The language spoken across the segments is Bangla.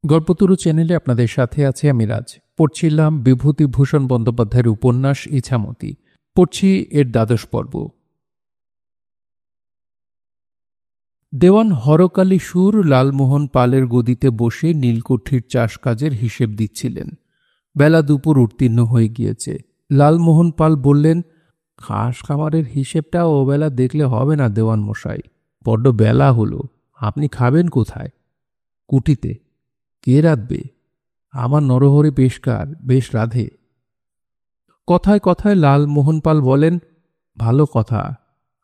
গল্পতরু চ্যানেলে আপনাদের সাথে আছে আমি রাজ। পড়ছিলাম বিভূতিভূষণ বন্দ্যোপাধ্যায়ের উপন্যাস ইছামতি। পড়ছি এর দ্বাদশ পর্ব। দেওয়ান হরকালী সুর লালমোহন পালের গদিতে বসে নীলকুঠির চাষ কাজের হিসেব দিচ্ছিলেন। বেলা দুপুর উত্তীর্ণ হয়ে গিয়েছে। লালমোহন পাল বললেন, ঘাস খামারের হিসেবটা ও বেলা দেখলে হবে না দেওয়ান মশাই, বড্ড বেলা হলো। আপনি খাবেন কোথায়? কুঠিতে। কে রাঁধবে? আমার নরহরি পেশকার বেশ রাধে। কথায় কথায় লালমোহন পাল বলেন, ভালো কথা,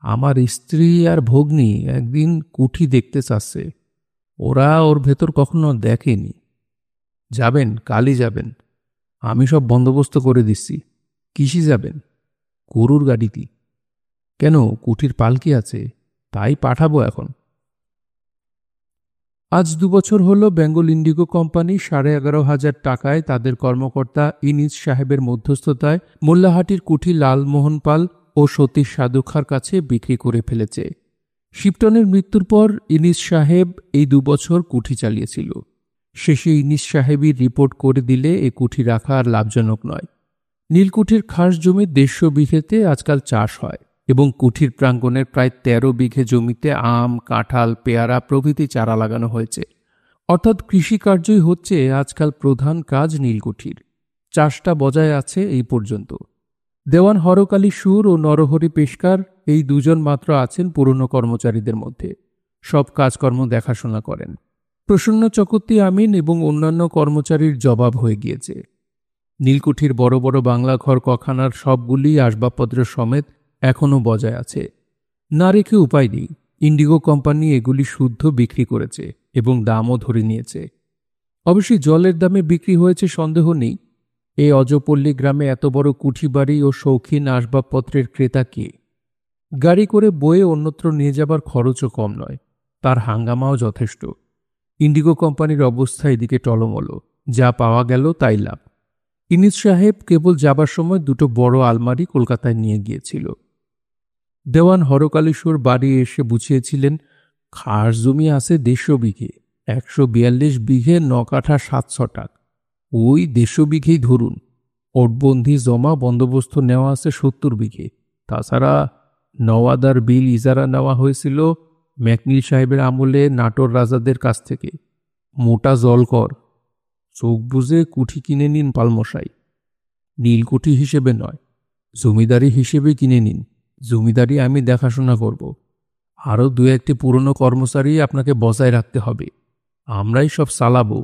আমার স্ত্রী আর ভগ্নী একদিন কুঠি দেখতে চাচ্ছে। ওরা ওর ভেতর কখনো দেখেনি। যাবেন, কালই যাবেন। আমি সব বন্দোবস্ত করে দিচ্ছি। কিসি যাবেন? গরুর গাড়িতে। কেন, কুঠির পালকি আছে, তাই পাঠাবো এখন। আজ 2 বছর হল বেঙ্গল ইন্ডিগো কোম্পানি 11,500 টাকায় তাদের কর্মকর্তা ইনিস সাহেবের মধ্যস্থতায় মোল্লাহাটির কুঠি লালমোহন পাল ও সতীশ সাধুখার কাছে বিক্রি করে ফেলেছে। শিপটনের মৃত্যুর পর ইনিস সাহেব এই 2 বছর কুঠি চালিয়েছিল। শেষে ইনিস সাহেবই রিপোর্ট করে দিলে এ কুঠি রাখা আর লাভজনক নয়। নীলকুঠির খাস জমি 150 বিঘেতে আজকাল চাষ হয় এবং কুঠির প্রাঙ্গণের প্রায় 13 বিঘে জমিতে আম, কাঁঠাল, পেয়ারা প্রভৃতি চারা লাগানো হয়েছে। অর্থাৎ কৃষিকার্যই হচ্ছে আজকাল প্রধান কাজ নীলকুঠির। চাষটা বজায় আছে এই পর্যন্ত। দেওয়ান হরকালী সুর ও নরহরি পেশকার এই দুজন মাত্র আছেন পুরনো কর্মচারীদের মধ্যে। সব কাজকর্ম দেখাশোনা করেন। প্রসন্ন চকর্তি আমিন এবং অন্যান্য কর্মচারীর জবাব হয়ে গিয়েছে। নীলকুঠির বড় বড় বাংলা ঘর কখানার সবগুলি আসবাবপত্র সমেত এখনও বজায় আছে। না রেখে উপায় নেই। ইন্ডিগো কোম্পানি এগুলি শুদ্ধ বিক্রি করেছে এবং দামও ধরে নিয়েছে। অবশ্যই জলের দামে বিক্রি হয়েছে সন্দেহ নেই। এই অজপল্লী গ্রামে এত বড় কুঠি বাড়ি ও শৌখিন আসবাবপত্রের ক্রেতা কে? গাড়ি করে বয়ে অন্যত্র নিয়ে যাবার খরচও কম নয়, তার হাঙ্গামাও যথেষ্ট। ইন্ডিগো কোম্পানির অবস্থা এদিকে টলমলো। যা পাওয়া গেল তাই লাভ। ইনিস সাহেব কেবল যাবার সময় 2টো বড় আলমারি কলকাতায় নিয়ে গিয়েছিল। দেওয়ান হরকালীশ্বর বাড়ি এসে বুঝিয়েছিলেন, খাস জমি আছে 150 বিঘে, 142 বিঘে 9 কাঠা 700 টাকা। ওই 150 বিঘেই ধরুন। ওটবন্দি জমা বন্দোবস্ত নেওয়া আছে 70 বিঘে। তাছাড়া নওয়াদার বিল ইজারা নেওয়া হয়েছিল ম্যাকনিল সাহেবের আমলে নাটোর রাজাদের কাছ থেকে। মোটা জলকর। চোখ বুঝে কুঠি কিনে নিন পালমশাই। নীলকুঠি হিসেবে নয়, জমিদারি হিসেবে কিনে নিন। জমিদারি আমি দেখাশোনা করব। আরও 2-1টি পুরনো কর্মচারী আপনাকে বজায় রাখতে হবে। আমরাই সব চালাবো।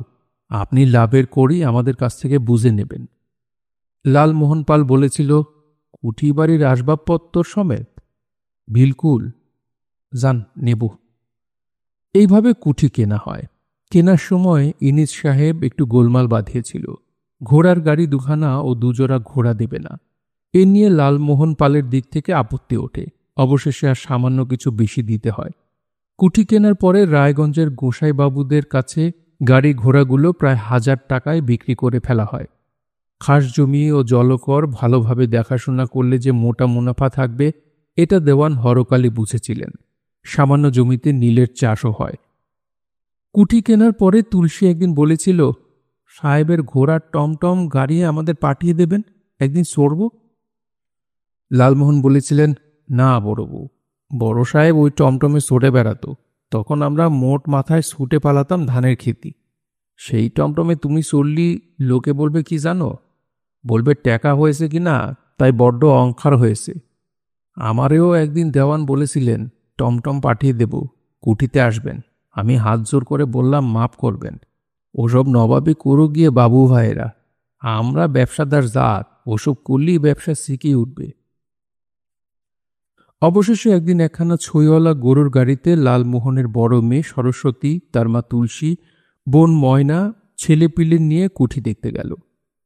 আপনি লাভের করি আমাদের কাছ থেকে বুঝে নেবেন। লালমোহন পাল বলেছিল, কুঠি বাড়ির আসবাবপত্র সমেত? বিলকুল। যান, নেব। এইভাবে কুঠি কেনা হয়। কেনার সময় ইনিস সাহেব একটু গোলমাল বাঁধিয়েছিল। ঘোড়ার গাড়ি 2খানা ও 2 জোড়া ঘোড়া দেবে না। এ নিয়ে লালমোহন পালের দিক থেকে আপত্তি ওঠে। অবশেষে আর সামান্য কিছু বেশি দিতে হয়। কুঠি কেনার পরে রায়গঞ্জের গোসাইবাবুদের কাছে গাড়ি ঘোড়াগুলো প্রায় 1000 টাকায় বিক্রি করে ফেলা হয়। খাস জমি ও জলকর ভালোভাবে দেখাশোনা করলে যে মোটা মুনাফা থাকবে, এটা দেওয়ান হরকালী বুঝেছিলেন। সামান্য জমিতে নীলের চাষও হয়। কুঠি কেনার পরে তুলসী একদিন বলেছিল, সাহেবের ঘোড়ার টমটম গাড়িয়ে আমাদের পাঠিয়ে দেবেন, একদিন চড়ব। লালমোহন বলেছিলেন, না বড়বু, বড় সাহেব ওই টমটমে চড়ে বেড়াতো, তখন আমরা মোট মাথায় ছুটে পালাতাম ধানের খেতি। সেই টমটমে তুমি চললি, লোকে বলবে কি জানো? বলবে টাকা হয়েছে কিনা, তাই বড্ড অহংকার হয়েছে। আমারেও একদিন দেওয়ান বলেছিলেন, টমটম পাঠিয়ে দেব, কুঠিতে আসবেন। আমি হাত জোর করে বললাম, মাফ করবেন, ওসব নবাবি করো গিয়ে বাবু ভাইয়েরা, আমরা ব্যবসাদার জাত, ওসব করলেই ব্যবসা শিখেই উঠবে। অবশেষে একদিন একখানা ছইওয়ালা গরুর গাড়িতে লালমোহনের বড় মেয়ে সরস্বতী, তার মা তুলসী, বোন ময়না, ছেলেপিলে নিয়ে কুঠি দেখতে গেল।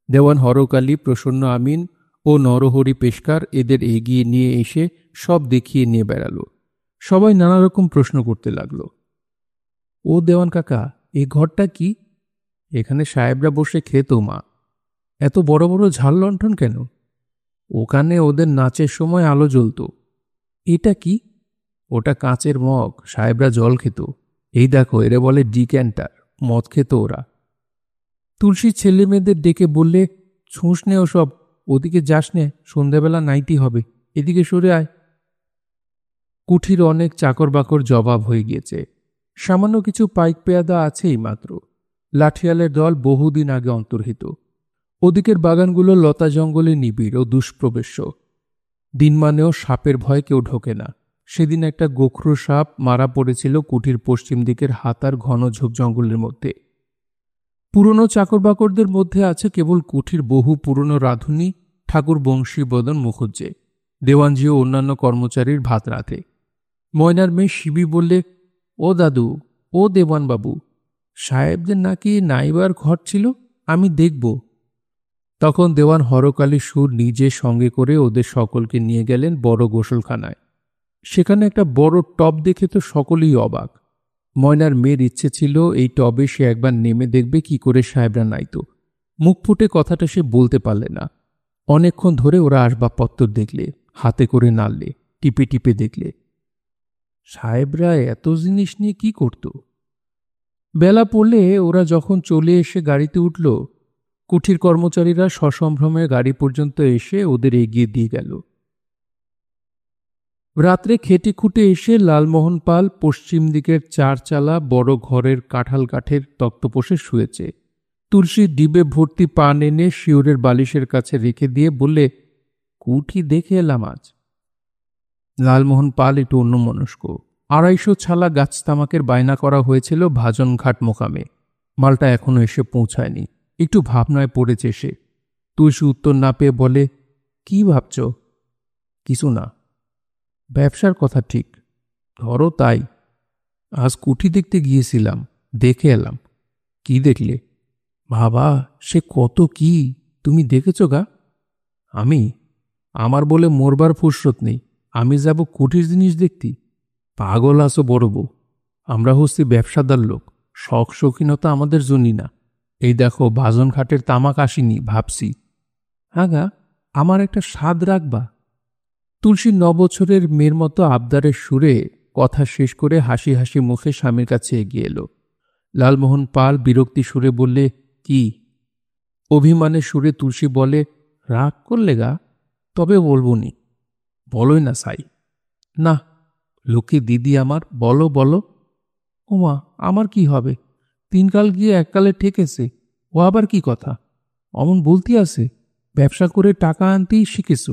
দেওয়ান হরকালী, প্রসন্ন আমিন ও নরহরি পেশকার এদের এগিয়ে নিয়ে এসে সব দেখিয়ে নিয়ে বেড়াল। সবাই নানা রকম প্রশ্ন করতে লাগল। ও দেওয়ান কাকা, এ ঘরটা কি? এখানে সাহেবরা বসে খেত মা। এত বড় বড় ঝাল লণ্ঠন কেন? ওখানে ওদের নাচের সময় আলো জ্বলত। এটা কি? ওটা কাঁচের মগ, সাহেবরা জল খেত। এই দেখো, এরা বলে ডিক্যান্টার, মদ খেত ওরা। তুলসী ছেলে মেয়েদের ডেকে বললে, ছুঁস নে ওসব, ওদিকে যাস নে, সন্ধ্যাবেলা নাইটি হবে, এদিকে সরে আয়। কুঠির অনেক চাকর বাকর জবাব হয়ে গিয়েছে, সামান্য কিছু পাইক পেয়াদা আছেই মাত্র। লাঠিয়ালের দল বহুদিন আগে অন্তর্হিত। ওদিকের বাগানগুলো লতা জঙ্গলে নিবিড় ও দুষ্প্রবেশ্য। দিনমানেও সাপের ভয় কেউ ঢোকে না। সেদিন একটা গোখরো সাপ মারা পড়েছিল কুঠির পশ্চিম দিকের হাতার ঘন ঝোপ জঙ্গলের মধ্যে। পুরনো চাকরবাকরদের মধ্যে আছে কেবল কুঠির বহু পুরনো রাঁধুনি ঠাকুর বংশীবদন মুখুজ্জে, দেওয়ানজি ও অন্যান্য কর্মচারীর ভাত রাঁধে। ময়নার মেয়ে শিবি বললে, ও দাদু, ও দেওয়ানবাবু, সাহেবদের নাকি নাইবার ঘর ছিল, আমি দেখব। তখন দেওয়ান হরকালী সুর নিজে সঙ্গে করে ওদের সকলকে নিয়ে গেলেন বড় গোসলখানায়। সেখানে একটা বড় টব দেখে তো সকলেই অবাক। ময়নার মেয়ের ইচ্ছে ছিল এই টবে সে একবার নেমে দেখবে কি করে সাহেবরা নাইতো। মুখ ফুটে কথাটা সে বলতে পারলে না। অনেকক্ষণ ধরে ওরা আসবাবপত্র দেখলে, হাতে করে নাড়লে, টিপে টিপে দেখলে। সাহেবরা এত জিনিস নিয়ে কি করত? বেলা পড়লে ওরা যখন চলে এসে গাড়িতে উঠল, কুঠির কর্মচারীরা সসম্ভ্রমে গাড়ি পর্যন্ত এসে ওদের এগিয়ে দিয়ে গেল। রাত্রে খেটে খুঁটে এসে লালমোহন পাল পশ্চিম দিকের চারচালা বড় ঘরের কাঁঠাল কাঠের তক্তপোষে শুয়েছে। তুলসী ডিবে ভর্তি পান এনে শিওরের বালিশের কাছে রেখে দিয়ে বললে, কুঠি দেখে এলাম আজ। লালমোহন পাল একটু অন্যমনস্ক। 250 ছালা গাছ তামাকের বায়না করা হয়েছিল ভাজনঘাট মোকামে। মালটা এখনো এসে পৌঁছায়নি। একটু ভাবনায় পড়েছে সে। তুলসী উত্তর না পেয়ে বলে, কি ভাবছ? কিছু না, ব্যবসার কথা ঠিক, ধরো তাই। আজ কুঠি দেখতে গিয়েছিলাম, দেখে এলাম। কি দেখলে? বাবা, সে কত কি তুমি দেখেছ গা? আমার বলে মরবার ফুরসত নেই, আমি যাব কুঠির জিনিস দেখতি? পাগল আসো বড় বউ, আমরা হচ্ছি ব্যবসাদার লোক, শখ শৌখিনতা আমাদের জন্যই না। এই দেখো ভাজনঘাটের তামাক আসিনি, ভাবছি। আগা, আমার একটা স্বাদ রাখবা? তুলসী 9 বছরের মেয়ের মতো আবদারের সুরে কথা শেষ করে হাসি হাসি মুখে স্বামীর কাছে এগিয়ে এলো। লালমোহন পাল বিরক্তি সুরে বললে, কি? অভিমানের সুরে তুলসী বলে, রাগ করলে গা? তবে বলবো নি। বলোই না সাই। না, লক্ষ্মী দিদি আমার, বলো বলো। ওমা, আমার কি হবে? 3 কাল গিয়ে 1 কালে ঠেকেছে, ও আবার কি কথা? অমন বলতি আছে, ব্যবসা করে টাকা আনতেই শিখেছ,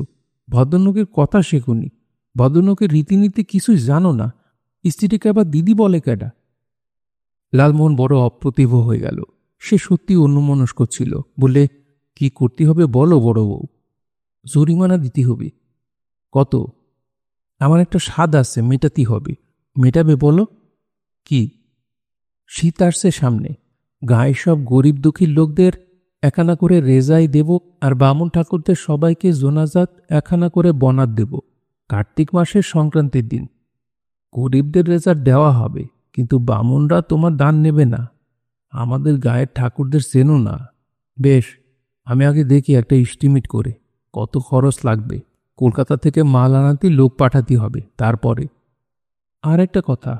ভদ্রলোকের কথা শেখুনি, ভদ্রলোকের রীতিনীতি কিছুই জানো না, স্ত্রীটিকে আবার দিদি বলে কেডা? লালমোহন বড় অপ্রতিভ হয়ে গেল। সে সত্যি অন্যমনস্ক ছিল। বলে, কি করতে হবে বলো বড় বউ? জরিমানা দিতে হবে। কত? আমার একটা স্বাদ আছে, মেটাতে হবে। মেটাবে বলো। কি? শীত আসছে সামনে, গায়ে সব গরিব দুঃখীর লোকদের 1 আনা করে রেজাই দেব, আর বামুন ঠাকুরদের সবাইকে জোনাজাত 1 আনা করে বনাত দেব কার্তিক মাসের সংক্রান্তির দিন। গরিবদের রেজার দেওয়া হবে, কিন্তু বামুনরা তোমার দান নেবে না। আমাদের গায়ের ঠাকুরদের চেনো না। বেশ, আমি আগে দেখি একটা এস্টিমেট করে কত খরচ লাগবে। কলকাতা থেকে মাল আনাতে লোক পাঠাতে হবে। তারপরে আর একটা কথা।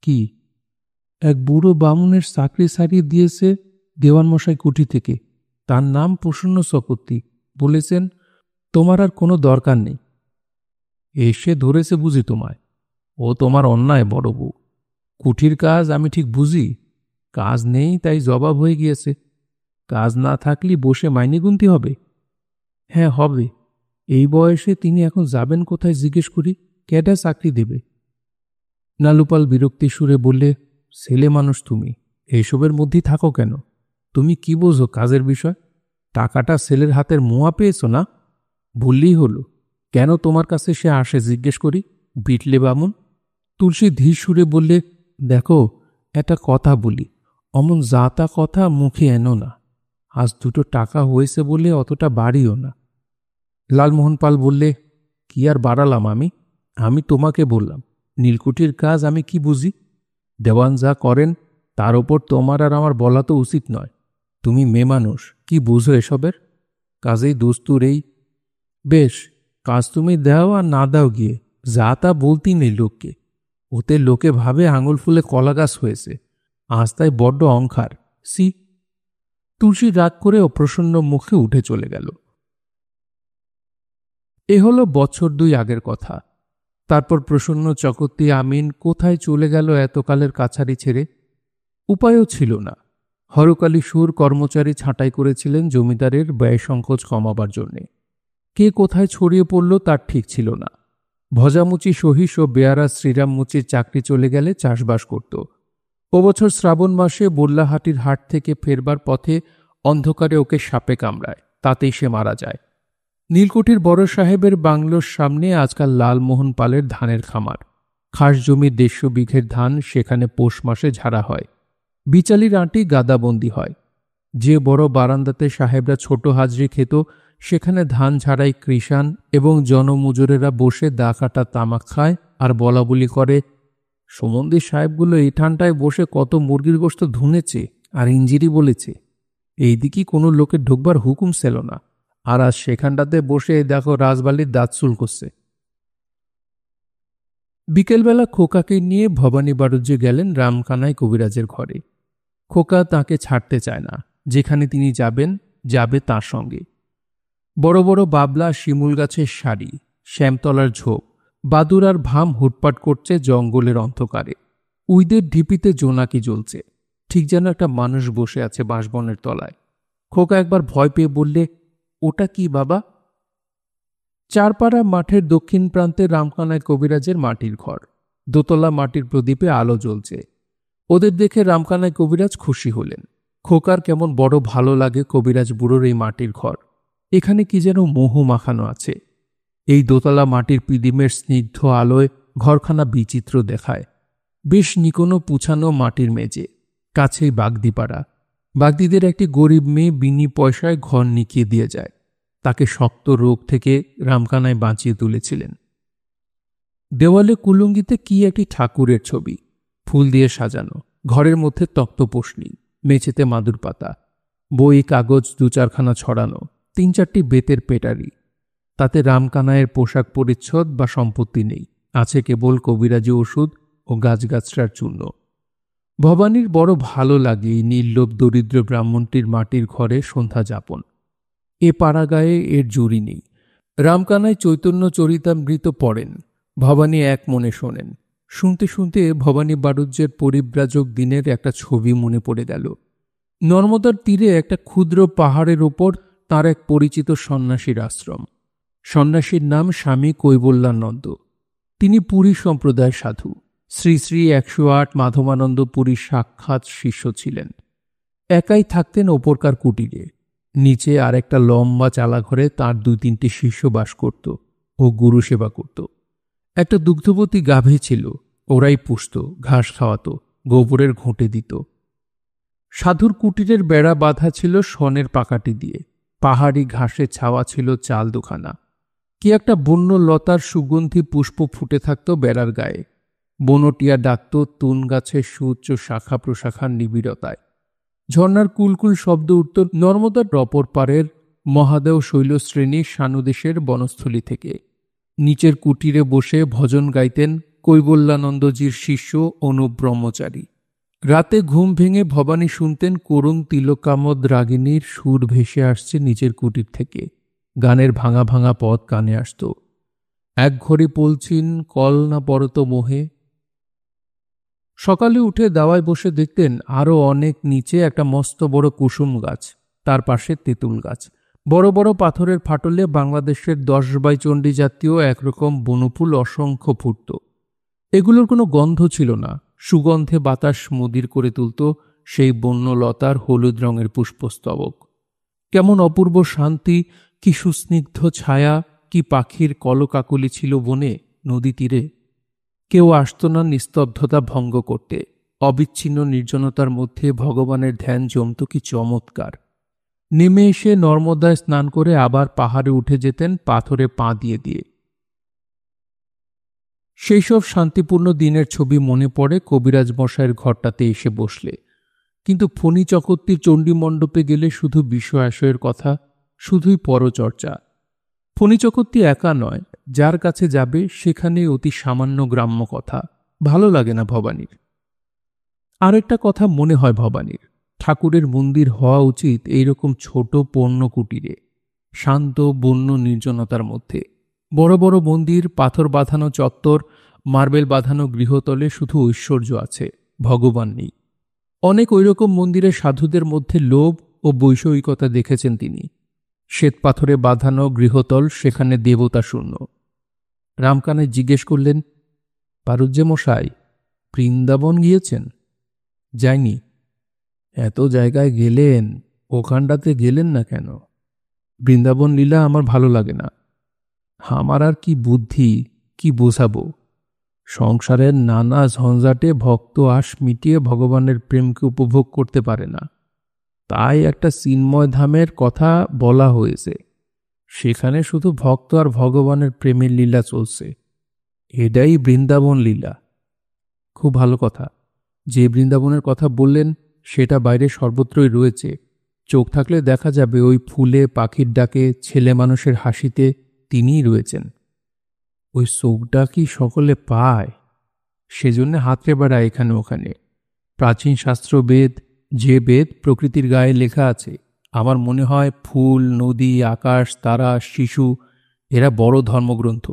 কি? এক বুড়ো বামুনের চাকরি ছাড়িয়ে দিয়েছে দেওয়ানমশাই কুঠি থেকে। তার নাম প্রসন্ন চকর্তি। বলেছেন, তোমার আর কোনো দরকার নেই। এসে ধরেছে বুঝি তোমায়? ও তোমার অন্যায় বড় বউ। কুঠির কাজ আমি ঠিক বুঝি। কাজ নেই তাই জবাব হয়ে গিয়েছে। কাজ না থাকলে বসে মাইনে গুনতে হবে। হ্যাঁ হবে। এই বয়সে তিনি এখন যাবেন কোথায় জিজ্ঞেস করি? কেডা চাকরি দেবে? নালুপাল বিরক্তি সুরে বললে, ছেলে মানুষ তুমি, এইসবের মধ্যেই থাকো কেন? তুমি কি বোঝো কাজের বিষয়? টাকাটা ছেলের হাতের মোয়া পেয়েছ না? বললেই হলো। কেন তোমার কাছে সে আসে জিজ্ঞেস করি? বিটলে বামুন। তুলসী ধীর সুরে বললে, দেখো, একটা কথা বলি, অমন জাতা কথা মুখে এনো না। আজ 2 টাকা হয়েছে বলে অতটা বাড়িও না। লালমোহন পাল বললে, কি আর বাড়ালাম আমি তোমাকে বললাম, নীলকুঠির কাজ আমি কি বুঝি। দেওয়ান যা করেন তার ওপর তোমার আর আমার বলা তো উচিত নয়। তুমি মেয়ে মানুষ, কি বুঝো এসবের? কাজেই দস্তুর এই। বেশ, কাজ তুমি দাও আর না দাও গিয়ে, যা তা বলতেই নেই লোককে। ওতে লোকে ভাবে আঙুল ফুলে কলা গাছ হয়েছে। আজ তাই বড্ড অহংকার। সি। তুলসী রাগ করে অপ্রসন্ন মুখে উঠে চলে গেল। এ হলো বছর 2 আগের কথা। তারপর প্রসন্ন, চকর্তি, আমিন কোথায় চলে গেল এতকালের কাছারি ছেড়ে? উপায়ও ছিল না। হরকালী সুর কর্মচারী ছাঁটাই করেছিলেন জমিদারের ব্যয় সংকোচ কমাবার জন্যে। কে কোথায় ছড়িয়ে পড়ল তার ঠিক ছিল না। ভজামুচি সহিস ও বেয়ারা শ্রীরাম মুচির চাকরি চলে গেলে চাষবাস করত। ও বছর শ্রাবণ মাসে বল্লাহাটির হাট থেকে ফেরবার পথে অন্ধকারে ওকে সাপে কামড়ায়, তাতেই সে মারা যায়। নীলকুঠির বড় সাহেবের বাংলোর সামনে আজকাল লালমোহন পালের ধানের খামার। খাস জমির 150 বিঘের ধান সেখানে পৌষ মাসে ঝাড়া হয়। বিচালির আঁটি গাদাবন্দি হয়। যে বড় বারান্দাতে সাহেবরা ছোট হাজরি খেত, সেখানে ধান ঝাড়াই কৃষাণ এবং জনমজুরেরা বসে দা কাটা তামাক খায় আর বলাবলি করে, সমন্ধি সাহেবগুলো এই ঠান্ডায় বসে কত মুরগির গোশত ধুনেছে আর ইঞ্জিরি বলেছে। এইদিকে কোনো লোকের ঢুকবার হুকুম ছিল না, আর আজ সেখানটাতে বসে দেখো রাজবালির দাঁত চুল করছে। বিকেলবেলা খোকাকে নিয়ে ভবানী বাড়ুজ্যে গেলেন রামকানাই কবিরাজের ঘরে। খোকা তাকে ছাড়তে চায় না। যেখানে তিনি যাবেন, যাবে তার সঙ্গে। বড় বড় বাবলা, শিমুল গাছের সারি, শ্যামতলার ঝোপ, বাদুর আর ভাম হুটপাট করছে জঙ্গলের অন্ধকারে। উইদের ঢিপিতে জোনাকি জ্বলছে, ঠিক যেন একটা মানুষ বসে আছে বাঁশবনের তলায়। খোকা একবার ভয় পেয়ে বললে, ওটা কি বাবা? চারপাড়া মাঠের দক্ষিণ প্রান্তে রামকানাই কবিরাজের মাটির ঘর। দোতলা মাটির প্রদীপে আলো জ্বলছে। ওদের দেখে রামকানাই কবিরাজ খুশি হলেন। খোকার কেমন বড় ভালো লাগে কবিরাজ বুড়োর এই মাটির ঘর। এখানে কি যেন মোহ মাখানো আছে। এই দোতলা মাটির পিদিমের স্নিগ্ধ আলোয় ঘরখানা বিচিত্র দেখায়। বেশ নিকোনো পুছানো মাটির মেজে, কাছেই বাগদিপাড়া। বাগদিদের একটি গরিব মেয়ে বিনি পয়সায় ঘর নিকিয়ে দিয়ে যায়। তাকে শক্ত রোগ থেকে রামকানাই বাঁচিয়ে তুলেছিলেন। দেওয়ালে কুলুঙ্গিতে কি একটি ঠাকুরের ছবি, ফুল দিয়ে সাজানো। ঘরের মধ্যে তক্তপোষণী, মেঝেতে মাদুর পাতা, বই কাগজ 2-4খানা ছড়ানো, 3-4টি বেতের পেটারি। তাতে রামকানাইয়ের পোশাক পরিচ্ছদ বা সম্পত্তি নেই, আছে কেবল কবিরাজি ওষুধ ও গাছগাছড়ার চূর্ণ। ভবানীর বড় ভালো লাগে এই নির্লোভ দরিদ্র ব্রাহ্মণটির মাটির ঘরে সন্ধ্যা যাপন। এ পাড়াগায়ে এর জুড়ি নেই। রামকানাই চৈতন্য চরিতামৃত পড়েন, ভবানী এক মনে শোনেন। শুনতে শুনতে ভবানী বাড়ুজ্যের পরিব্রাজক দিনের একটা ছবি মনে পড়ে গেল। নর্মদার তীরে একটা ক্ষুদ্র পাহাড়ের ওপর তার এক পরিচিত সন্ন্যাসীর আশ্রম। সন্ন্যাসীর নাম স্বামী কৈবল্যানন্দ। তিনি পুরী সম্প্রদায় সাধু। শ্রী শ্রী 108 মাধবানন্দ পুরীর সাক্ষাৎ শিষ্য ছিলেন। একাই থাকতেন ওপরকার কুটিরে। নিচে আর একটা লম্বা চালাঘরে তাঁর 2-3টি শিষ্য বাস করত ও গুরু সেবা করত। একটা দুগ্ধবতী গাভী ছিল, ওরাই পুষত, ঘাস খাওয়াত, গোবরের ঘুঁটে দিত। সাধুর কুটিরের বেড়া বাঁধা ছিল শনের পাকাটি দিয়ে। পাহাড়ি ঘাসে ছাওয়া ছিল চাল 2খানা। কি একটা বন্য লতার সুগন্ধি পুষ্প ফুটে থাকত বেড়ার গায়ে। বনটিয়া ডাকত তুন গাছের সুউচ্চ শাখা প্রশাখার নিবিড়তায়। ঝর্নার কুলকুল শব্দ উঠত নর্মদার অপর পারের মহাদেও শৈলশ্রেণীর সানুদেশের বনস্থলী থেকে। নিচের কুটিরে বসে ভজন গাইতেন কৈবল্যানন্দজির শিষ্য অনুপ ব্রহ্মচারী। রাতে ঘুম ভেঙে ভবানী শুনতেন করুণ তিলকামদ রাগিনীর সুর ভেসে আসছে নিচের কুটির থেকে। গানের ভাঙা ভাঙা পদ কানে আসত। এক ঘড়ি পলছিন কল না পরত মোহে। সকালে উঠে দাওয়ায় বসে দেখতেন আরও অনেক নিচে একটা মস্ত বড় কুসুম গাছ, তার পাশে তেঁতুল গাছ। বড় বড় পাথরের ফাটলে বাংলাদেশের 10 চণ্ডী জাতীয় একরকম বনফুল অসংখ্য ফুটত। এগুলোর কোনো গন্ধ ছিল না। সুগন্ধে বাতাস মুদির করে তুলত সেই বন্যলতার হলুদ রঙের পুষ্পস্তবক। কেমন অপূর্ব শান্তি, কি সুস্নিগ্ধ ছায়া, কি পাখির কলকাকলি ছিল বনে, নদী তীরে। কেউ আসত না নিস্তব্ধতা ভঙ্গ করতে। অবিচ্ছিন্ন নির্জনতার মধ্যে ভগবানের ধ্যান জমত কি চমৎকার। নেমে এসে নর্মদায় স্নান করে আবার পাহাড়ে উঠে যেতেন পাথরে পা দিয়ে দিয়ে। সেই সব শান্তিপূর্ণ দিনের ছবি মনে পড়ে কবিরাজ মশাইয়ের ঘরটাতে এসে বসলে। কিন্তু ফণী চকর্তির চণ্ডী মণ্ডপে গেলে শুধু বিষয় আশয়ের কথা, শুধুই পরচর্চা। ফণী চকর্তি একা নয়, যার কাছে যাবে সেখানে অতি সামান্য গ্রাম্য কথা। ভালো লাগে না ভবানীর। আরেকটা কথা মনে হয় ভবানীর, ঠাকুরের মন্দির হওয়া উচিত এইরকম ছোট পণ্য কুটিরে, শান্ত বন্য নির্জনতার মধ্যে। বড় বড় মন্দির, পাথর বাঁধানো চত্বর, মার্বেল বাঁধানো গৃহতলে শুধু ঐশ্বর্য আছে, ভগবান নেই। অনেক ওইরকম মন্দিরে সাধুদের মধ্যে লোভ ও বৈষয়িকতা দেখেছেন তিনি। শ্বেতপাথরে বাঁধানো গৃহতল, সেখানে দেবতা শূন্য। রামকানাই জিজ্ঞেস করলেন, পারুজ্জে মশাই, বৃন্দাবন গিয়েছেন? যাইনি। এত জায়গায় গেলেন, ওখানটাতে গেলেন না কেন? বৃন্দাবন লীলা আমার ভালো লাগে না। আমার আর কি বুদ্ধি, কি বোঝাবো? সংসারের নানা ঝঞ্ঝাটে ভক্ত আশ মিটিয়ে ভগবানের প্রেমকে উপভোগ করতে পারে না। তাই একটা চিন্ময় ধামের কথা বলা হয়েছে, সেখানে শুধু ভক্ত আর ভগবানের প্রেমের লীলা চলছে। এটাই বৃন্দাবন লীলা। খুব ভালো কথা। যে বৃন্দাবনের কথা বললেন সেটা বাইরে সর্বত্রই রয়েছে। চোখ থাকলে দেখা যাবে ওই ফুলে, পাখির ডাকে, ছেলে মানুষের হাসিতে তিনিই রয়েছেন। ওই চোখটা কি সকলে পায়? সেজন্য হাতড়ে বেড়ায় এখানে ওখানে। প্রাচীন শাস্ত্র বেদ, যে বেদ প্রকৃতির গায়ে লেখা আছে, আমার মনে হয় ফুল, নদী, আকাশ, তারা, শিশু, এরা বড় ধর্মগ্রন্থ।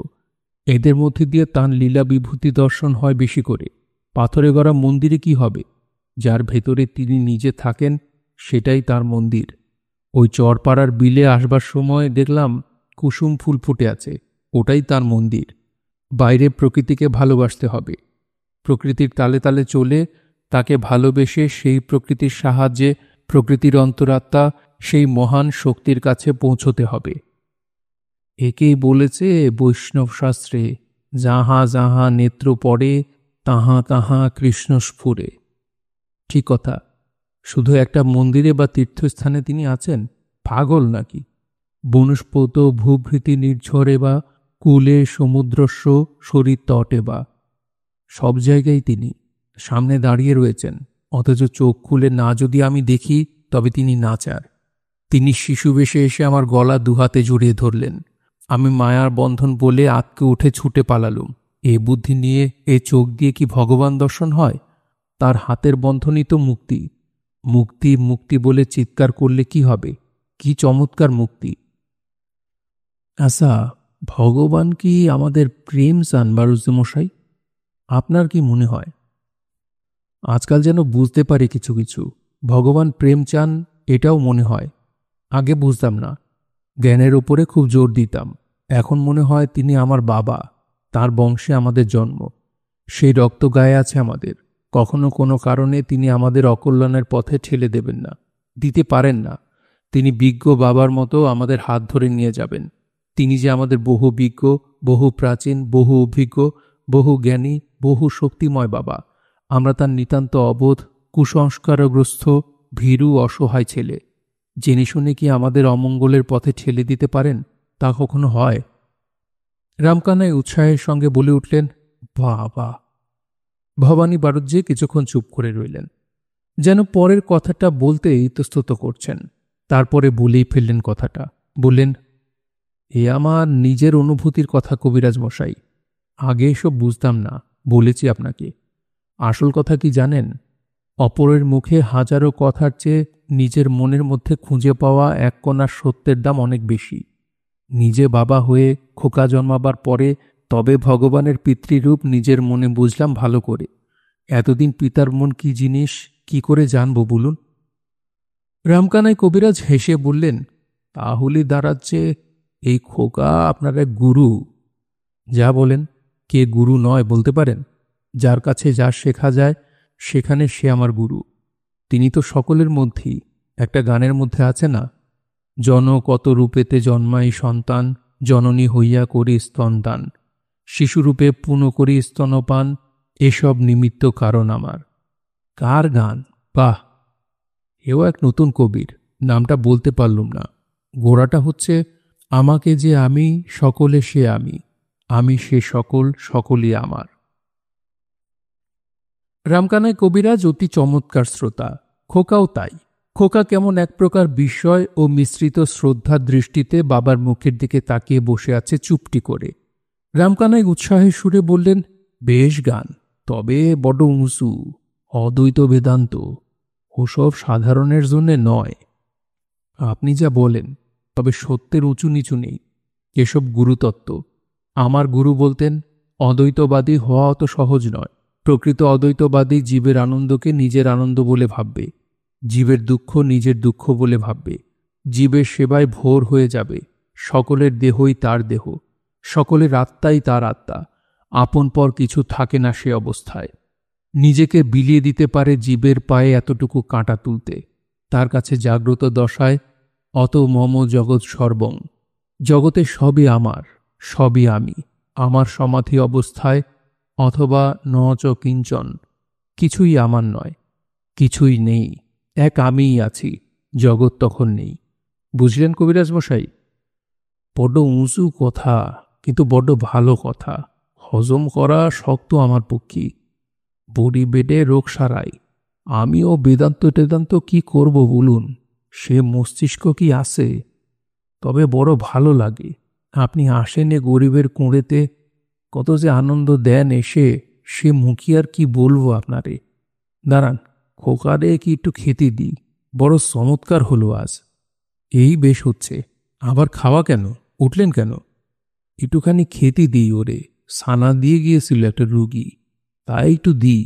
এদের মধ্যে দিয়ে তাঁর লীলা বিভূতি দর্শন হয় বেশি করে। পাথরে গড়া মন্দিরে কি হবে? যার ভেতরে তিনি নিজে থাকেন সেটাই তার মন্দির। ওই চরপাড়ার বিলে আসবার সময় দেখলাম কুসুম ফুল ফুটে আছে, ওটাই তার মন্দির। বাইরে প্রকৃতিকে ভালোবাসতে হবে, প্রকৃতির তালে তালে চলে, তাকে ভালোবেসে সেই প্রকৃতির সাহায্যে প্রকৃতির অন্তরাত্মা, সেই মহান শক্তির কাছে পৌঁছতে হবে। একেই বলেছে বৈষ্ণব শাস্ত্রে, যাহা যাহা নেত্র পড়ে তাহা তাহা কৃষ্ণ স্ফুরে। ঠিক কথা। শুধু একটা মন্দিরে বা তীর্থস্থানে তিনি আছেন? পাগল নাকি? বনস্পত ভূভৃতি নির্ঝরে বা কূলে সমুদ্রস্য শরীর তটে বা, সব জায়গায় তিনি সামনে দাঁড়িয়ে রয়েছেন। অথচ চোখ খুলে না যদি আমি দেখি, তবে তিনি নাচার। তিনি শিশু বেশে এসে আমার গলা দুহাতে জড়িয়ে ধরলেন। আমি মায়ার বন্ধন বলে আঁতকে উঠে ছুটে পালালুম। এ বুদ্ধি নিয়ে, এ চোখ দিয়ে কি ভগবান দর্শন হয়? তার হাতের বন্ধনই তো মুক্তি। মুক্তি মুক্তি বলে চিৎকার করলে কি হবে? কি চমৎকার মুক্তি! আচ্ছা, ভগবান কি আমাদের প্রেম চান বারুজ্জে মশাই? আপনার কি মনে হয়? আজকাল যেন বুঝতে পারি কিছু কিছু। ভগবান প্রেম চান, এটাও মনে হয়। আগে বুঝতাম না, জ্ঞানের উপরে খুব জোর দিতাম। এখন মনে হয় তিনি আমার বাবা, তার বংশে আমাদের জন্ম, সেই রক্ত গায়ে আছে আমাদের। কখনো কোনো কারণে তিনি আমাদের অকল্যাণের পথে ঠেলে দেবেন না, দিতে পারেন না। তিনি বিজ্ঞ বাবার মতো আমাদের হাত ধরে নিয়ে যাবেন। তিনি যে আমাদের বহু বিজ্ঞ, বহু প্রাচীন, বহু অভিজ্ঞ, বহু জ্ঞানী, বহু শক্তিময় বাবা। আমরা তার নিতান্ত অবোধ, কুসংস্কারগ্রস্ত, ভীরু, অসহায় ছেলে। জেনে শুনে কি আমাদের অমঙ্গলের পথে ঠেলে দিতে পারেন? তা কখনো হয়? রামকানাই উৎসাহের সঙ্গে বলে উঠলেন, বাবা! ভবানী বাড়ুজ্জে কিছুক্ষণ চুপ করে রইলেন, যেন পরের কথাটা বলতে ইতস্তত করছেন। তারপরে বলেই ফেললেন কথাটা। বললেন, এ আমার নিজের অনুভূতির কথা কবিরাজ মশাই। আগে এসব বুঝতাম না, বলেছি আপনাকে। আসল কথা কি জানেন? অপরের মুখে হাজারো কথার চেয়ে নিজের মনের মধ্যে খুঁজে পাওয়া এক কণা সত্যের দাম অনেক বেশি। নিজে বাবা হয়ে খোকা জন্মাবার পরে তবে ভগবানের পিতৃরূপ নিজের মনে বুঝলাম ভালো করে। এতদিন পিতার মন কি জিনিস কি করে জানব বলুন? রামকানাই কবিরাজ হেসে বললেন, তাহলে দাঁড়াচ্ছে এই খোকা আপনার এক গুরু। যা বলেন, কে গুরু নয় বলতে পারেন? যার কাছে যা শেখা যায় সেখানে সে আমার গুরু। তিনি তো সকলের মধ্যেই। একটা গানের মধ্যে আছে না, জন কত রূপেতে জন্মাই সন্তান, জননী হইয়া করি স্তনদান, শিশুরূপে পুনঃ করি স্তনপান, এসব নিমিত্ত কারণ আমার। কার গান? বাহ! এও এক নতুন কবির, নামটা বলতে পারলুম না। গোড়াটা হচ্ছে, আমাকে যে আমি, সকলে সে আমি, আমি সে সকল, সকলই আমার। রামকানাই কবিরাজ অতি চমৎকার শ্রোতা, খোকাও তাই। খোকা কেমন এক প্রকার বিস্ময় ও মিশ্রিত শ্রদ্ধার দৃষ্টিতে বাবার মুখের দিকে তাকিয়ে বসে আছে চুপটি করে। রামকানাই উৎসাহের সুরে বললেন, বেশ গান, তবে বড় উঁচু, অদ্বৈত বেদান্ত। ওসব সাধারণের জন্যে নয়। আপনি যা বলেন, তবে সত্যের উঁচু নিচু নেই, এসব গুরুতত্ত্ব। আমার গুরু বলতেন, অদ্বৈতবাদী হওয়া অত সহজ নয়। প্রকৃত অদ্বৈতবাদী জীবের আনন্দকে নিজের আনন্দ বলে ভাববে, জীবের দুঃখ নিজের দুঃখ বলে ভাববে, জীবের সেবায় ভোর হয়ে যাবে। সকলের দেহই তার দেহ, সকলের আত্মাই তার আত্মা, আপন পর কিছু থাকে না সে অবস্থায়। নিজেকে বিলিয়ে দিতে পারে জীবের পায়ে এতটুকু কাঁটা তুলতে। তার কাছে জাগ্রত দশায় অত মম জগৎ সর্বং, জগতে সবই আমার, সবই আমি। আমার সমাধি অবস্থায় অথবা ন চ কিঞ্চন, কিছুই আমার নয়, কিছুই নেই, এক আমিই আছি, জগৎ তখন নেই। বুঝলেন কবিরাজ মশাই? বড্ড উঁচু কথা, কিন্তু বড্ড ভালো কথা। হজম করা শক্ত আমার পক্ষে। বড়ি বেডে রোগ সারাই। আমিও বেদান্ত টেদান্ত কি করব বলুন, সে মস্তিষ্ক কি আছে? তবে বড় ভালো লাগে, আপনি আসেন এ গরিবের কুঁড়েতে, কত যে আনন্দ দেন এসে, সে মুখী আর কি বলবো আপনারে। দাঁড়ান, খোকারে কি একটু খেতে দিই, বড় চমৎকার হলো আজ। এই বেশ হচ্ছে। আবার খাওয়া কেন, উঠলেন কেন? একটুখানি খেতে দিই ওরে, সানা দিয়ে গিয়েছিল একটা রুগী, তাই একটু দিই।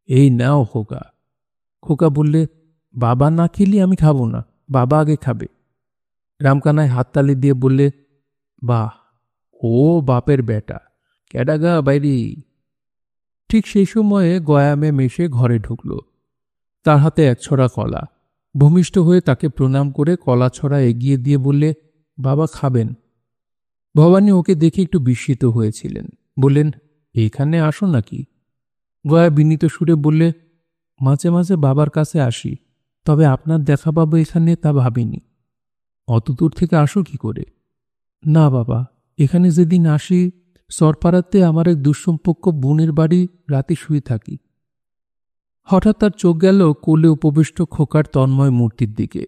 এই নাও খোকা। খোকা বললে, বাবা না খেলে আমি খাবো না, বাবা আগে খাবে। রামকানাই হাততালি দিয়ে বললে, বাহ, ও বাপের বেটা, ক্যাডাগা বাইরি। ঠিক সেই সময়ে গয়ামে মেশে ঘরে ঢুকল। তার হাতে এক ছড়া কলা। ভূমিষ্ঠ হয়ে তাকে প্রণাম করে কলা ছড়া এগিয়ে দিয়ে বললে, বাবা খাবেন। ভবানী ওকে দেখে একটু বিস্মিত হয়েছিলেন, বললেন, এইখানে আসো নাকি? গয়া বিনীত সুরে বললে, মাঝে মাঝে বাবার কাছে আসি, তবে আপনার দেখা পাবো এখানে তা ভাবিনি। অত দূর থেকে আসো কি করে? না বাবা, এখানে যেদিন আসি, সরপাড়াতে আমার এক দুঃসম্পর্ক বোনের বাড়ি রাতে শুয়ে থাকি। হঠাৎ তার চোখ গেল কোলে উপবিষ্ট খোকার তন্ময় মূর্তির দিকে।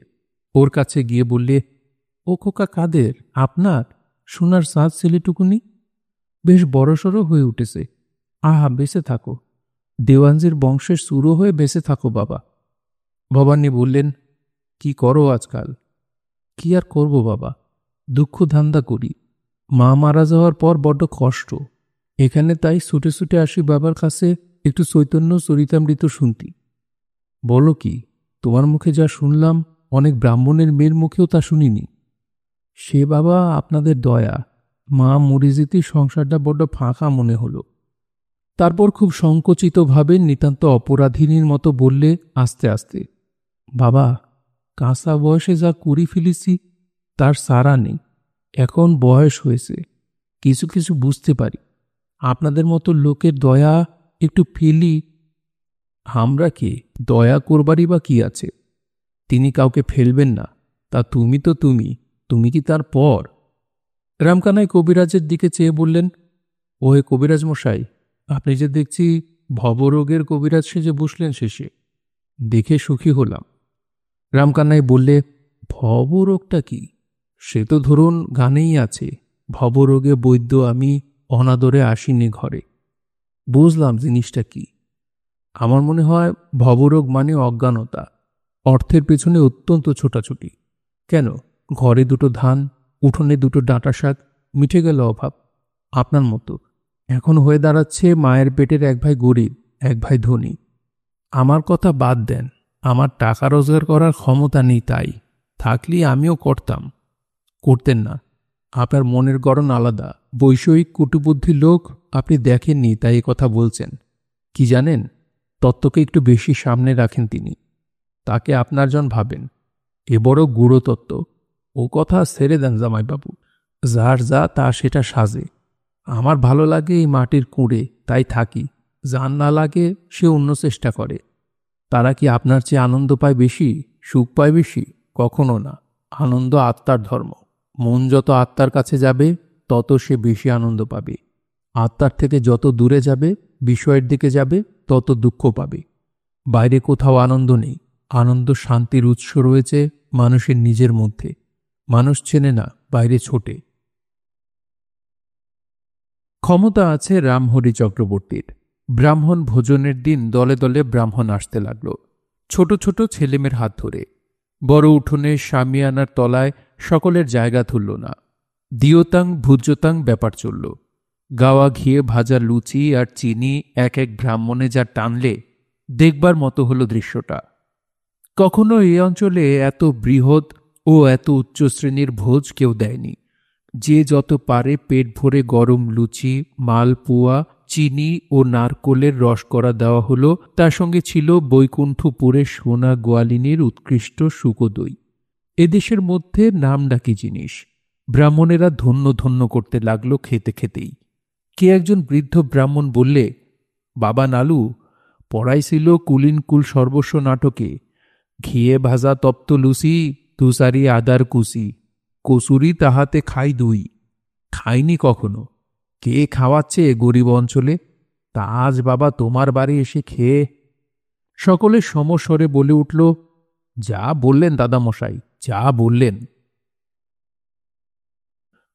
ওর কাছে গিয়ে বললে, ও খোকা কাদের, আপনার? সোনার সাজ ছেলেটুকুনি বেশ বড়সড় হয়ে উঠেছে। আহা, বেঁচে থাকো, দেওয়ানজির বংশের সুরো হয়ে বেঁচে থাকো বাবা। ভবানী বললেন, কি করো আজকাল? কি আর করব বাবা, দুঃখ ধান্দা করি। মা মারা যাওয়ার পর বড্ড কষ্ট। এখানে তাই ছুটে ছুটে আসি বাবার কাছে একটু চৈতন্য চরিতামৃত শুনতি। বলো কি, তোমার মুখে যা শুনলাম, অনেক ব্রাহ্মণের মেয়ের মুখেও তা শুনিনি। সে বাবা আপনাদের দয়া, মা মরে যেতে সংসারটা বড্ড ফাঁকা মনে হলো। তারপর খুব সংকুচিতভাবে নিতান্ত অপরাধিনীর মতো বললে আস্তে আস্তে, বাবা, কাঁচা বয়সে যা করি ফেলেছি তার সারা নেই। এখন বয়স হয়েছে, কিছু কিছু বুঝতে পারি। আপনাদের মতো লোকের দয়া একটু ফেলি। আমরা কে, দয়া করবারই বা কি আছে? তিনি কাউকে ফেলবেন না, তা তুমি তো তুমি কি তার পর? রামকানাই কবিরাজের দিকে চেয়ে বললেন, ওহে কবিরাজ মশাই, আপনি যে দেখছি ভবরোগের কবিরাজ সেজে বসলেন শেষে, দেখে সুখী হলাম। রামকানাই বললে, ভবরোগটা কি? সে তো ধরুন গানেই আছে, ভবরোগে বৈদ্য আমি, অনাদরে আসিনি ঘরে। বুঝলাম জিনিসটা কি। আমার মনে হয় ভবরোগ মানে অজ্ঞানতা, অর্থের পেছনে অত্যন্ত ছোটাছুটি। কেন, ঘরে দুটো ধান, উঠোনে দুটো ডাঁটা শাক, মিটে গেল অভাব। আপনার মতো এখন হয়ে দাঁড়াচ্ছে মায়ের পেটের এক ভাই গরিব, এক ভাই ধনী। আমার কথা বাদ দেন, আমার টাকা রোজগার করার ক্ষমতা নেই, তাই থাকলেই আমিও করতাম। করতেন না, আপনার মনের গড়ন আলাদা, বৈষয়িক কুটুবুদ্ধি লোক আপনি দেখেননি তাই এ কথা বলছেন। কি জানেন, তত্ত্বকে একটু বেশি সামনে রাখেন তিনি, তাকে আপনার জন ভাবেন। এ বড় গুঁড়ো তত্ত্ব, ও কথা ছেড়ে দেন জামাইবাবু। যার যা তা সেটা সাজে। আমার ভালো লাগে এই মাটির কুঁড়ে, তাই থাকি। যার না লাগে সে অন্য চেষ্টা করে। তারা কি আপনার চেয়ে আনন্দ পায় বেশি, সুখ পায় বেশি? কখনো না। আনন্দ আত্মার ধর্ম। মন যত আত্মার কাছে যাবে তত সে বেশি আনন্দ পাবে। আত্মার থেকে যত দূরে যাবে, বিষয়ের দিকে যাবে, তত দুঃখ পাবে। বাইরে কোথাও আনন্দ নেই। আনন্দ শান্তির উৎস রয়েছে মানুষের নিজের মধ্যে। মানুষ চেনে না, বাইরে ছোটে। ক্ষমতা আছে রামহরি চক্রবর্তীর। ব্রাহ্মণ ভোজনের দিন দলে দলে ব্রাহ্মণ আসতে লাগল। ছোট ছোট ছেলেমেয়ের হাত ধরে। বড় উঠোনে শামিয়ানার তলায় সকলের জায়গা তুলল না। দিয়তাং ভুজ্যতাং ব্যাপার চলল। গাওয়া ঘিয়ে ভাজা লুচি আর চিনি এক এক ব্রাহ্মণে যা টানলে দেখবার মতো হলো দৃশ্যটা। কখনো এই অঞ্চলে এত বৃহৎ ও এত উচ্চ শ্রেণীর ভোজ কেউ দেয়নি। যে যত পারে পেট ভরে গরম লুচি, মালপোয়া, চিনি ও নারকোলের রস করা দেওয়া হলো। তার সঙ্গে ছিল বৈকুণ্ঠপুরের সোনা গোয়ালিনীর উৎকৃষ্ট শুকো দই। এদেশের মধ্যে নাম ডাকি জিনিস। ব্রাহ্মণেরা ধন্য ধন্য করতে লাগলো খেতে খেতেই। কে একজন বৃদ্ধ ব্রাহ্মণ বললে, বাবা নালু, পড়াইছিল কুলিনকুল সর্বস্ব নাটকে, ঘিয়ে ভাজা তপ্ত লুচি, তুষারি আদার কুচি, কসুরি তাহাতে খাই দুই। খাইনি কখনো। কে খাওয়াচ্ছে গরিব অঞ্চলে? তা আজ বাবা তোমার বাড়ি এসে খেয়ে। সকলে সমস্বরে বলে উঠল, যা বললেন দাদামশাই, যা বললেন।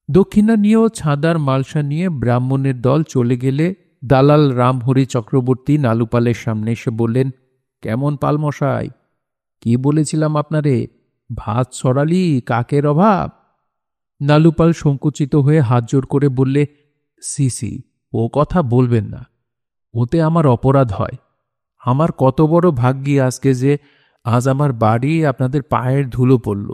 দক্ষিণা নিয়েও ছাদার মালসা নিয়ে ব্রাহ্মণের দল চলে গেলে দালাল রামহরি চক্রবর্তী নালুপালের সামনে এসে বললেন, কেমন পালমশাই, কি বলেছিলাম আপনারে? ভাত সরালি, কাকের অভাব? নালুপাল সংকুচিত হয়ে হাত জোর করে বললে, সিসি, ও কথা বলবেন না। ওতে আমার অপরাধ হয়। আমার কত বড় ভাগ্যি আজকে যে আজ আমার বাড়ি আপনাদের পায়ের ধুলো পড়ল।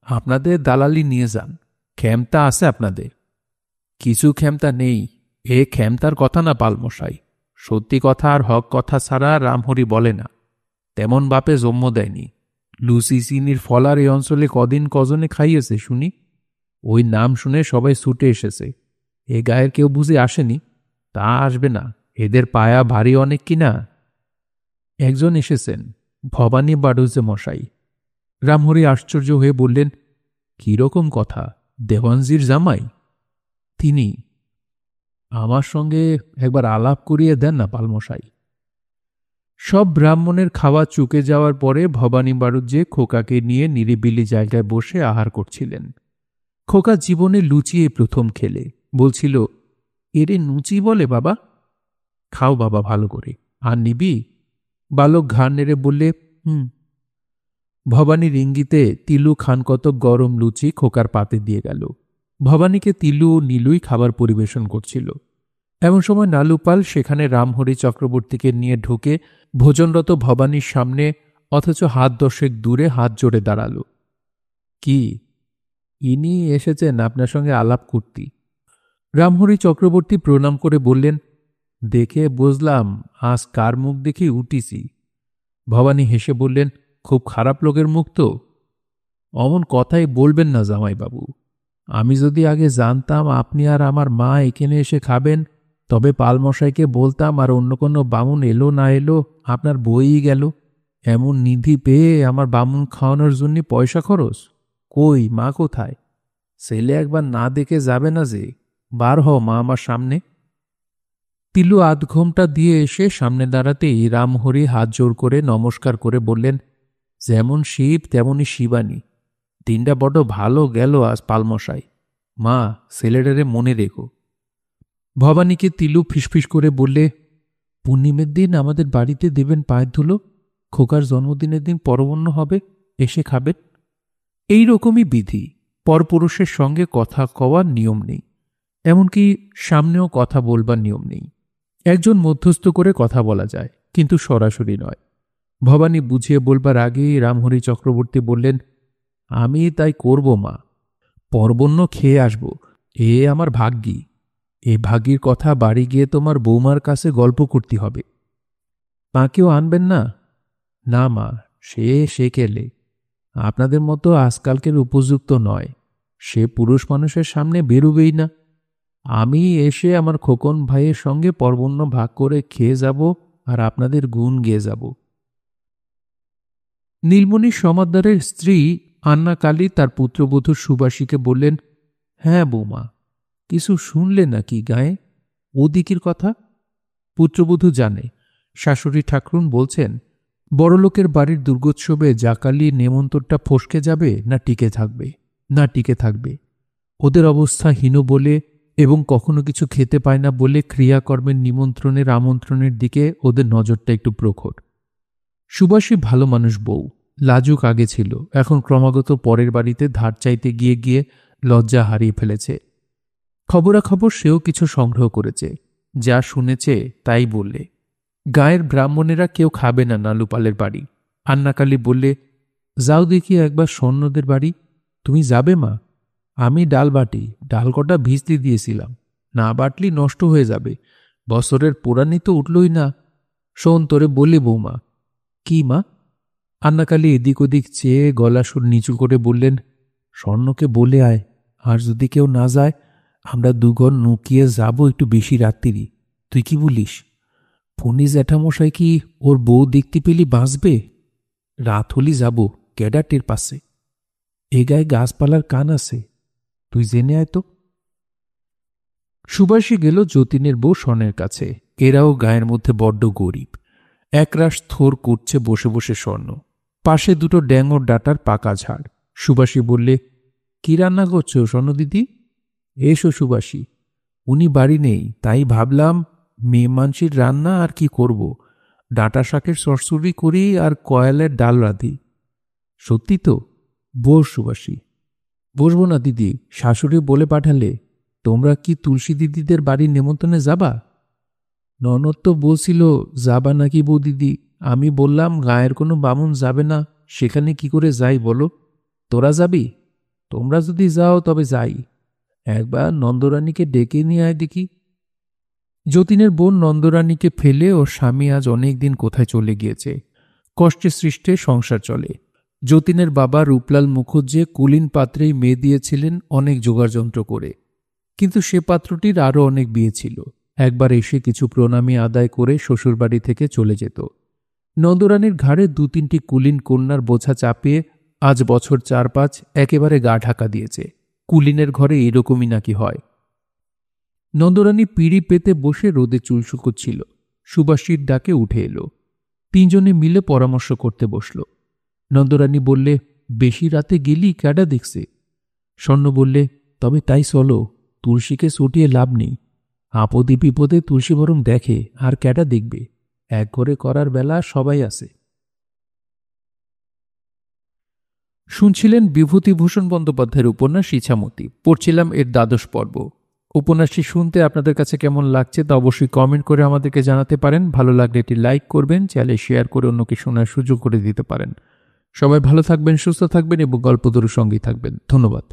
আপনাদের দালালি নিয়ে যান। ক্ষমতা আছে আপনাদের? কিছু ক্ষমতা নেই। এ ক্ষমতার কথা না পালমশাই। সত্যি কথা আর হক কথা ছাড়া রামহরি বলে না। তেমন বাপে জন্ম দেয়নি। লুচি চিনির ফলার এই অঞ্চলে কদিন কজনে খাইয়েছে শুনি? ওই নাম শুনে সবাই ছুটে এসেছে। এ গায়ের কেউ বুঝে আসেনি? তা আসবে না, এদের পায়া ভারী অনেক কিনা। একজন এসেছেন, ভবানী বাড়ুজে মশাই। রামহরি আশ্চর্য হয়ে বললেন, কিরকম কথা? দেওয়ানজির জামাই? তিনি? আমার সঙ্গে একবার আলাপ করিয়ে দেন না পালমশাই। সব ব্রাহ্মণের খাওয়া চুকে যাওয়ার পরে ভবানী বাড়ুজ্জে খোকাকে নিয়ে নিরিবিলি জায়গায় বসে আহার করছিলেন। খোকা জীবনে লুচি এই প্রথম খেলে। বলছিল, এরে নুচি বলে বাবা? খাও বাবা ভালো করে। আর নিবি? বালক ঘাড় নেড়ে বললে, হুম। ভবানীর ইঙ্গিতে তিলু খান কতক গরম লুচি খোকার পাতে দিয়ে গেল। ভবানীকে তিলু ও নীলুই খাবার পরিবেশন করছিল। এমন সময় নালুপাল সেখানে রামহরি চক্রবর্তীকে নিয়ে ঢুকে ভোজনরত ভবানীর সামনে অথচ হাত 10 দূরে হাত জোড়ে দাঁড়াল। কি, ইনি এসেছেন আপনার সঙ্গে আলাপ করতে? রামহরি চক্রবর্তী প্রণাম করে বললেন, দেখে বুঝলাম আজ কার মুখ দেখে উঠিছি। ভবানী হেসে বললেন, খুব খারাপ লোকের মুখ তো? অমন কথাই বলবেন না জামাইবাবু। আমি যদি আগে জানতাম আপনি আর আমার মা এখানে এসে খাবেন, তবে পালমশাইকে বলতাম আর অন্য কোনো বামুন এলো না এলো আপনার বইই গেল। এমন নিধি পেয়ে আমার বামুন খাওয়ানোর জন্য পয়সা খরচ? কই, মা কোথায়? ছেলে একবার না দেখে যাবে না যে? বার হও মা আমার সামনে। তিলু আধ ঘোমটা দিয়ে এসে সামনে দাঁড়াতেই রামহরি হাত জোর করে নমস্কার করে বললেন, যেমন শিব তেমনই শিবানী। দিনটা বড় ভালো গেল আজ পালমশাই। মা, ছেলেটারে মনে রেখো। ভবানীকে তিলু ফিসফিস করে বললে, পূর্ণিমের দিন আমাদের বাড়িতে দেবেন পায়ের ধুলো। খোকার জন্মদিনের দিন পরবন্ন হবে, এসে খাবেন। এই রকমই বিধি। পরপুরুষের সঙ্গে কথা কওয়ার নিয়ম নেই, এমনকি সামনেও কথা বলবার নিয়ম নেই। একজন মধ্যস্থ করে কথা বলা যায়, কিন্তু সরাসরি নয়। ভবানী বুঝিয়ে বলবার আগেই রামহরি চক্রবর্তী বললেন, আমি তাই করব মা। পরবন্ন খেয়ে আসব, এ আমার ভাগ্যি। এ ভাগ্যির কথা বাড়ি গিয়ে তোমার বৌমার কাছে গল্প করতে হবে। তাকেও আনবেন না? না মা, সে কেলে আপনাদের মতো আজকালকের উপযুক্ত নয়। সে পুরুষ মানুষের সামনে বেরোবেই না। আমি এসে আমার খোকন ভাইয়ের সঙ্গে পরবন্ন ভাগ করে খেয়ে যাব আর আপনাদের গুণ গেয়ে যাব। নীলমণি সমাদ্দারের স্ত্রী আন্না কালী তার পুত্রবধূ সুবাসীকে বললেন, হ্যাঁ বৌমা, কিছু শুনলে নাকি গায়ে ওদিকের কথা? পুত্রবধূ জানে শাশুড়ি ঠাকরুন বলছেন, বড়লোকের বাড়ির দুর্গোৎসবে জাকালি নেমন্তরটা ফসকে যাবে না টিকে থাকবে? না টিকে থাকবে। ওদের অবস্থা হীন বলে এবং কখনো কিছু খেতে পায় না বলে ক্রিয়াকর্মের নিমন্ত্রণের আমন্ত্রণের দিকে ওদের নজরটা একটু প্রখর। সুবাসী ভালো মানুষ বউ, লাজুক আগে ছিল, এখন ক্রমাগত পরের বাড়িতে ধার চাইতে গিয়ে গিয়ে লজ্জা হারিয়ে ফেলেছে। খবরাখবর সেও কিছু সংগ্রহ করেছে, যা শুনেছে তাই বললে। গায়ের ব্রাহ্মণেরা কেউ খাবে না নালুপালের বাড়ি। আন্নাকালী বললে, যাও দেখি একবার স্বর্ণদের বাড়ি। তুমি যাবে মা? আমি ডাল বাটি, ডাল কটা ভিজতে দিয়েছিলাম, না বাটলি নষ্ট হয়ে যাবে, বছরের পোড়ানি তো উঠলই না। শোন, তোরে বলি বৌমা। কি মা? আন্নাকালী এদিক ওদিক চেয়ে গলা সুর নিচু করে বললেন, স্বর্ণকে বলে আয়, আর যদি কেউ না যায় আমরা দুঘর নুকিয়ে যাব একটু বেশি রাত্রি। তুই কি বলিস? ফণি জ্যাঠামশাই কি ওর বউ দেখতে পেলি বাঁচবে? রাত হলি যাব, ক্যাডাটের পাশে। এ গায়ে গাছপালার কান আছে, তুই জেনে আয় তো। সুবাসী গেল যতীনের বউ স্বর্ণের কাছে। এরাও গায়ের মধ্যে বড্ড গরিব। একরাশ থোর করছে বসে বসে স্বর্ণ, পাশে দুটো ড্যাঙর ডাটার পাকা ঝাড়। সুবাসী বললে, কি রান্না করছো স্বর্ণ দিদি? এসো সুবাসী। উনি বাড়ি নেই, তাই ভাবলাম মেয়ে মানসির রান্না আর কি করব, ডাঁটা শাকের চচ্চড়ি করি আর কয়ালের ডাল রাঁধি। সত্যি তো? বস সুবাসী। বসবো না দিদি, শাশুড়ি বলে পাঠালে। তোমরা কি তুলসী দিদিদের বাড়ির নেমন্তন্নে যাবা? ননদ তো বলছিল যাবা নাকি বউ দিদি। আমি বললাম গায়ের কোনো বামুন যাবে না, সেখানে কি করে যাই বলো? তোরা যাবি? তোমরা যদি যাও তবে যাই। একবার নন্দরানীকে ডেকে নিয়ে আয় দেখি। যতীনের বোন নন্দরানীকে ফেলে ওর স্বামী আজ অনেক দিন কোথায় চলে গিয়েছে। কষ্টে সৃষ্টে সংসার চলে। যতীনের বাবা রূপলাল মুখুজ্জে কুলীন পাত্রেই মেয়ে দিয়েছিলেন অনেক জোগাড়যন্ত্র করে, কিন্তু সে পাত্রটির আরও অনেক বিয়ে ছিল। একবার এসে কিছু প্রণামী আদায় করে শ্বশুরবাড়ি থেকে চলে যেত। নন্দরানীর ঘাড়ে 2-3টি কুলীন কন্যার বোঝা চাপিয়ে আজ বছর 4-5 একেবারে গা ঢাকা দিয়েছে। কুলীনের ঘরে এরকমই নাকি হয়। নন্দরানী পিঁড়ি পেতে বসে রোদে চুল শুকোচ্ছিল। সুবাসীর ডাকে উঠে এলো। 3 জনে মিলে পরামর্শ করতে বসল। নন্দরানী বললে, বেশি রাতে গেলি ক্যাডা দেখছে? স্বর্ণ বললে, তবে তাই চলো, তুলসীকে চটিয়ে লাভ নেই। আপদে বিপদে তুলসী বরং দেখে, আর ক্যাডা দেখবে? এক ঘরে করার বেলা সবাই আছে। শুনছিলেন বিভূতিভূষণ বন্দ্যোপাধ্যায়ের উপন্যাস ইছামতি। পড়ছিলাম এর 12 পর্ব। উপন্যাসটি শুনতে আপনাদের কাছে কেমন লাগছে তা অবশ্যই কমেন্ট করে আমাদেরকে জানাতে পারেন। ভালো লাগলে এটি লাইক করবেন, চ্যানেলে শেয়ার করে অন্যকে শোনার সুযোগ করে দিতে পারেন। সবাই ভালো থাকবেন, সুস্থ থাকবেন এবং গল্পতরুর সঙ্গেই থাকবেন। ধন্যবাদ।